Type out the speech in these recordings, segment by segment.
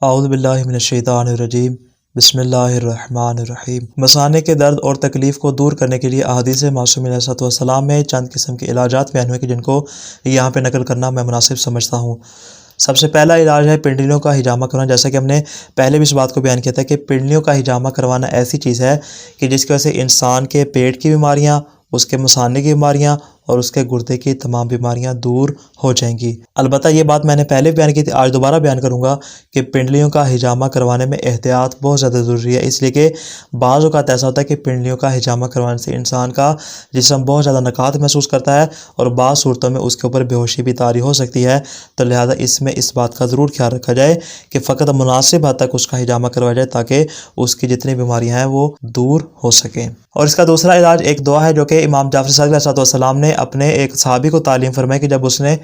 اعوذ باللہ من الشیطان الرجیم بسم اللہ الرحمن الرحیم۔ مثانے کے درد اور تکلیف کو دور کرنے کے لیے احادیث معصومین علیہ السلام میں چند قسم کے علاجات بیان ہوئے کہ جن کو یہاں پہ نقل کرنا میں مناسب سمجھتا ہوں۔ سب سے پہلا علاج ہے پنڈلیوں کا ہجامہ کروانا۔ جیسا کہ ہم نے پہلے بھی اس بات کو بیان کیا تھا کہ پنڈلیوں کا ہجامہ کروانا ایسی چیز ہے کہ جس کی وجہ سے انسان کے پیٹ کی بیماریاں، اس کے مثانے کی بیماریاں اور اس کے گردے کی تمام بیماریاں دور ہو جائیں گی۔ البتہ یہ بات میں نے پہلے بیان کی تھی، آج دوبارہ بیان کروں گا کہ پنڈلیوں کا ہجامہ کروانے میں احتیاط بہت زیادہ ضروری ہے، اس لیے کہ بعض اوقات ایسا ہوتا ہے کہ پنڈلیوں کا ہجامہ کروانے سے انسان کا جسم بہت زیادہ نکات محسوس کرتا ہے اور بعض صورتوں میں اس کے اوپر بے ہوشی بھی طاری ہو سکتی ہے۔ تو لہٰذا اس میں اس بات کا ضرور خیال رکھا جائے کہ فقط مناسب حد تک اس کا ہجامہ کروایا جائے تاکہ اس کی جتنی بیماریاں ہیں وہ دور ہو سکیں۔ اور اس کا دوسرا علاج ایک دعا ہے جو کہ امام جعفر صادق علیہ السلام نے اپنے ایک صحابی کو تعلیم فرمائی کہ جب اس نے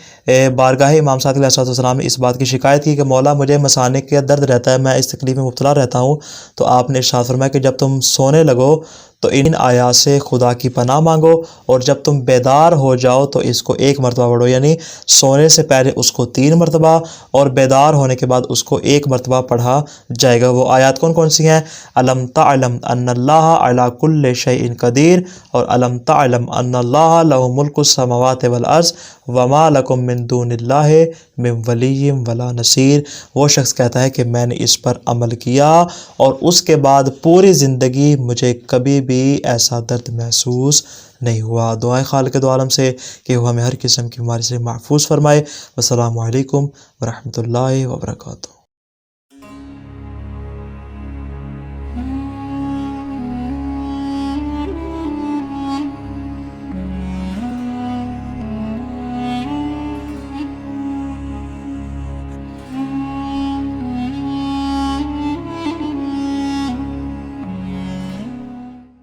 بارگاہ امام صادق علیہ السلام میں اس بات کی شکایت کی کہ مولا مجھے مثانے کا درد رہتا ہے، میں اس تکلیف میں مبتلا رہتا ہوں، تو آپ نے ارشاد فرمایا کہ جب تم سونے لگو تو ان آیات سے خدا کی پناہ مانگو اور جب تم بیدار ہو جاؤ تو اس کو 1 مرتبہ پڑھو، یعنی سونے سے پہلے اس کو 3 مرتبہ اور بیدار ہونے کے بعد اس کو 1 مرتبہ پڑھا جائے گا۔ وہ آیات کون کون سی ہیں؟ الم تعلم ان اللہ علی کل شیء قدیر اور الم تعلم ان اللہ لہ ملک السماوات والارض وما لکم من دون اللہ من ولی ولا نصیر۔ وہ شخص کہتا ہے کہ میں نے اس پر عمل کیا اور اس کے بعد پوری زندگی مجھے کبھی بھی ایسا درد محسوس نہیں ہوا۔ دعائیں خالق دو عالم سے کہ وہ ہمیں ہر قسم کی بیماری سے محفوظ فرمائے۔ والسلام علیکم ورحمۃ اللہ وبرکاتہ۔